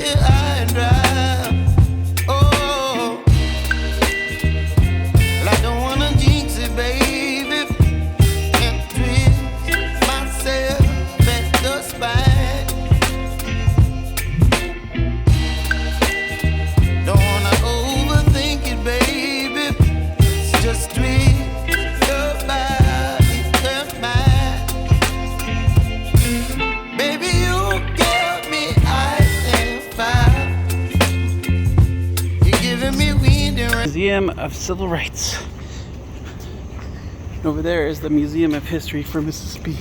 high and dry. Oh, well, I don't wanna jinx it, baby, and twist myself at the spine. Don't wanna overthink it, baby. It's just twist your body and mine. Baby, you give me ice and fire. You're giving me wind and rain. Museum of Civil Rights. Over there is the Museum of History for Mississippi.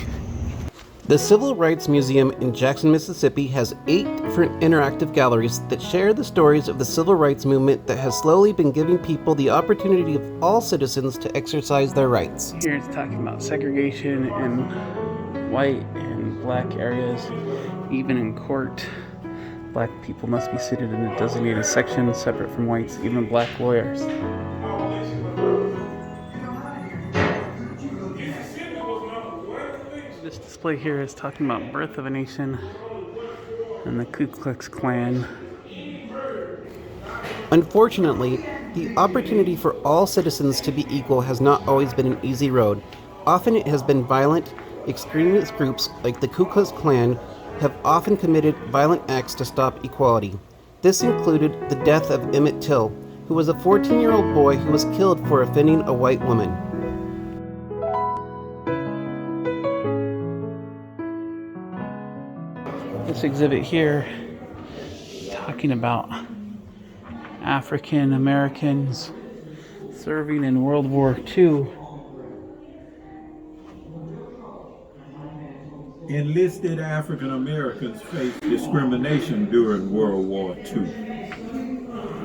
The Civil Rights Museum in Jackson, Mississippi has 8 different interactive galleries that share the stories of the civil rights movement that has slowly been giving people the opportunity of all citizens to exercise their rights. Here it's talking about segregation in white and black areas. Even in court, black people must be seated in a designated section separate from whites, even black lawyers. This display here is talking about Birth of a Nation and the Ku Klux Klan. Unfortunately, the opportunity for all citizens to be equal has not always been an easy road. Often it has been violent. Extremist groups like the Ku Klux Klan have often committed violent acts to stop equality. This included the death of Emmett Till, who was a 14-year-old boy who was killed for offending a white woman. This exhibit here talking about African Americans serving in World War II. Enlisted African Americans faced discrimination during World War II.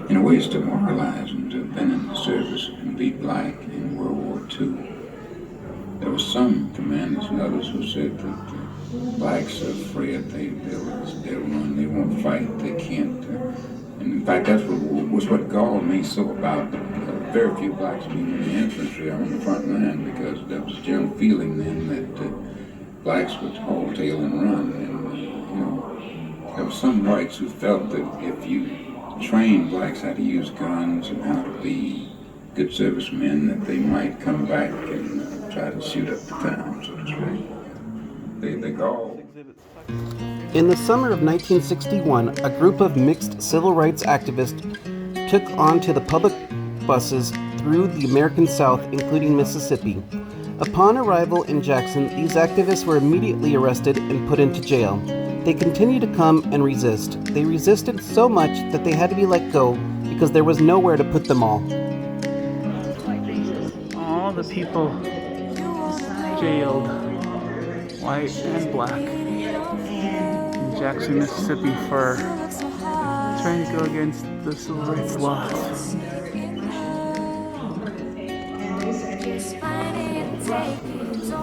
In a way, it's demoralizing to have been in the service and be black in World War II. There were some commanders and others who said that blacks are afraid, they'll run, they won't fight, they can't. And in fact, that's what galled me so about very few blacks being in the infantry or on the front line, because there was a general feeling then that blacks would haul tail and run. And there were some whites who felt that if you trained blacks how to use guns and how to be good servicemen, that they might come back and try to shoot up the town, so to speak. They galled. In the summer of 1961, a group of mixed civil rights activists took onto the public buses through the American South, including Mississippi. Upon arrival in Jackson, these activists were immediately arrested and put into jail. They continued to come and resist. They resisted so much that they had to be let go because there was nowhere to put them all. All the people jailed, white and black, in Jackson, Mississippi for trying to go against the civil rights laws.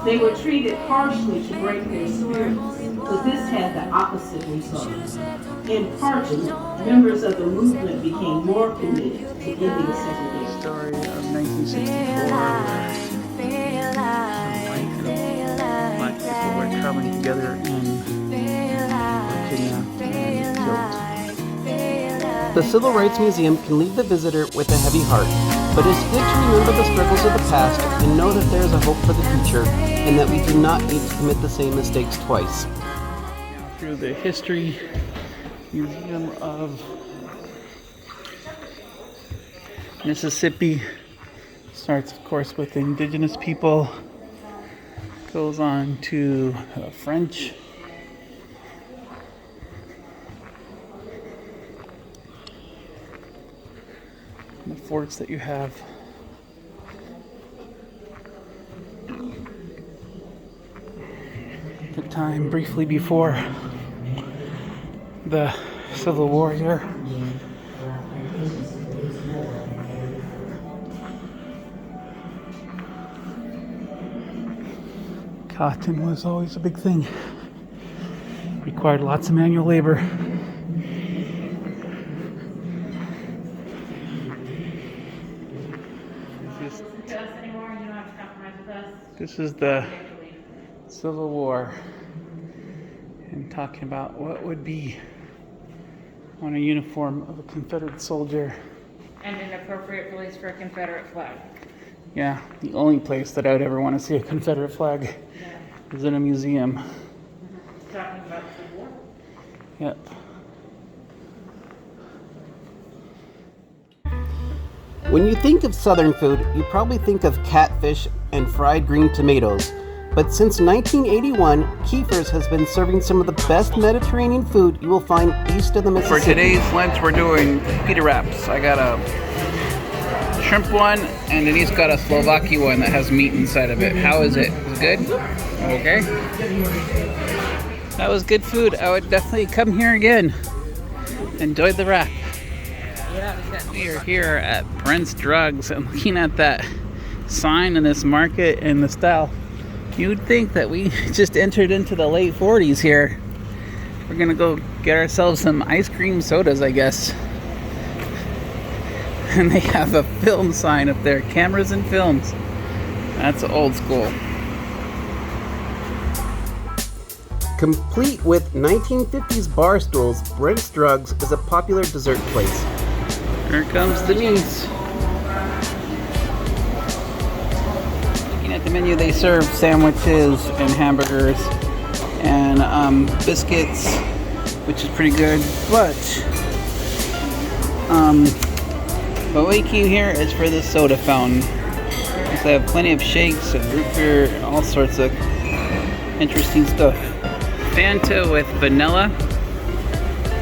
They were treated harshly to break their spirits, but this had the opposite result. In part, members of the movement became more committed to ending segregation. Story of 1964. Black people were traveling together and were kidnapped and killed. The Civil Rights Museum can leave the visitor with a heavy heart, but it's good to remember the struggles of the past and know that there is a hope for the future and that we do not need to commit the same mistakes twice. Now through the History Museum of Mississippi. Starts, of course, with the indigenous people, goes on to French, the forts that you have. The time briefly before the Civil War here. Cotton was always a big thing. Required lots of manual labor. This is the Civil War, and talking about what would be on a uniform of a Confederate soldier. And an appropriate place for a Confederate flag. Yeah, the only place that I would ever want to see a Confederate flag is in a museum. Talking about the war. Yep. When you think of Southern food, you probably think of catfish and fried green tomatoes. But since 1981, Kiefer's has been serving some of the best Mediterranean food you will find east of the Mississippi. For today's lunch, we're doing pita wraps. I got a shrimp one, and Denise got a Slovakia one that has meat inside of it. How is it? Is it good? Okay. That was good food. I would definitely come here again. Enjoyed the wrap. We are here at Brent's Drugs and looking at that sign in this market and the style. You'd think that we just entered into the late 40s here. We're gonna go get ourselves some ice cream sodas, I guess. And they have a film sign up there, cameras and films. That's old school. Complete with 1950s bar stools, Brent's Drugs is a popular dessert place. Here comes Denise. At the menu, they serve sandwiches and hamburgers and biscuits, which is pretty good. But what we came here is for the soda fountain. They have plenty of shakes and root beer and all sorts of interesting stuff. Fanta with vanilla,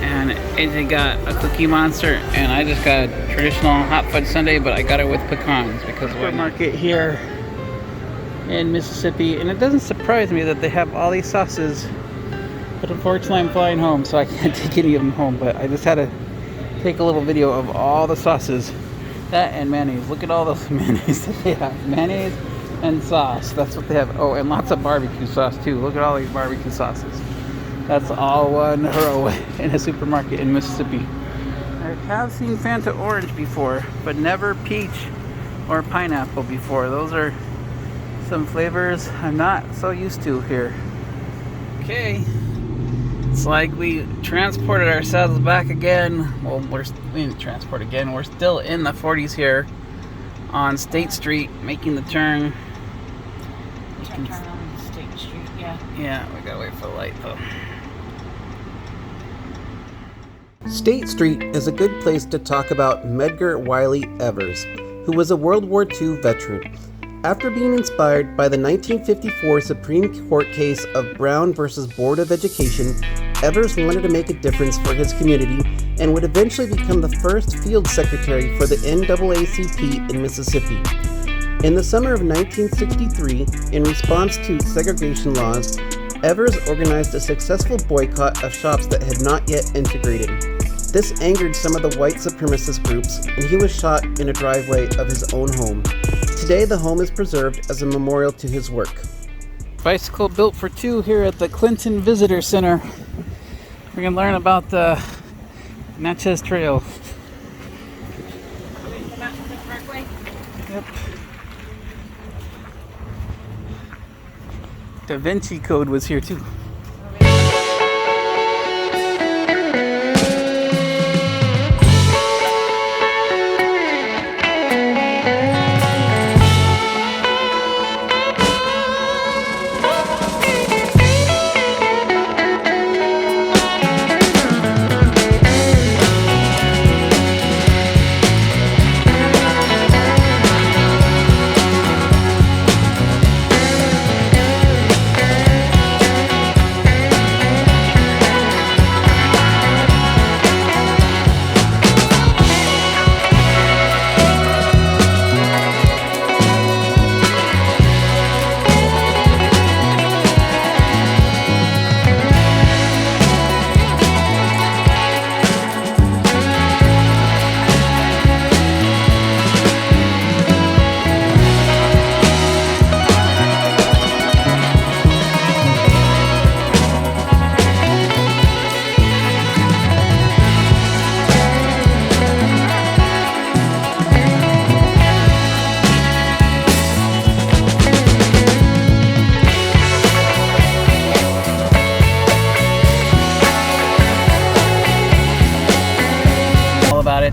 and AJ got a Cookie Monster, and I just got a traditional hot fudge sundae, but I got it with pecans because we're market here in Mississippi, and it doesn't surprise me that they have all these sauces, but unfortunately I'm flying home, so I can't take any of them home. But I just had to take a little video of all the sauces, that and mayonnaise. Look at all those mayonnaise that they have. Mayonnaise and sauce, that's what they have. Oh, and lots of barbecue sauce too. Look at all these barbecue sauces. That's all one row in a supermarket in Mississippi. I have seen Fanta orange before, but never peach or pineapple before. Those are some flavors I'm not so used to here. Okay, it's like we transported ourselves back again. Well, we didn't transport again. We're still in the 40s here on State Street, making the turn. Turn on State Street, yeah. Yeah, we gotta wait for the light though. State Street is a good place to talk about Medgar Wiley Evers, who was a World War II veteran. After being inspired by the 1954 Supreme Court case of Brown versus Board of Education, Evers wanted to make a difference for his community and would eventually become the first field secretary for the NAACP in Mississippi. In the summer of 1963, in response to segregation laws, Evers organized a successful boycott of shops that had not yet integrated. This angered some of the white supremacist groups, and he was shot in a driveway of his own home. Today, the home is preserved as a memorial to his work. Bicycle built for two here at the Clinton Visitor Center. We're going to learn about the Natchez Trail. Yep. Da Vinci Code was here too. about it.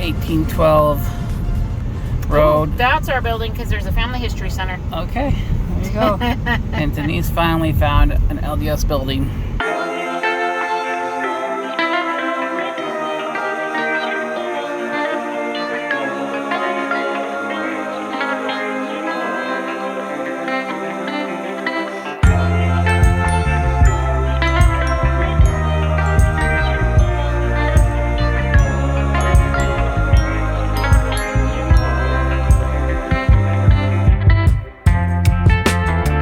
1812 road. That's our building because there's a family history center. Okay, there you go. And Denise finally found an LDS building.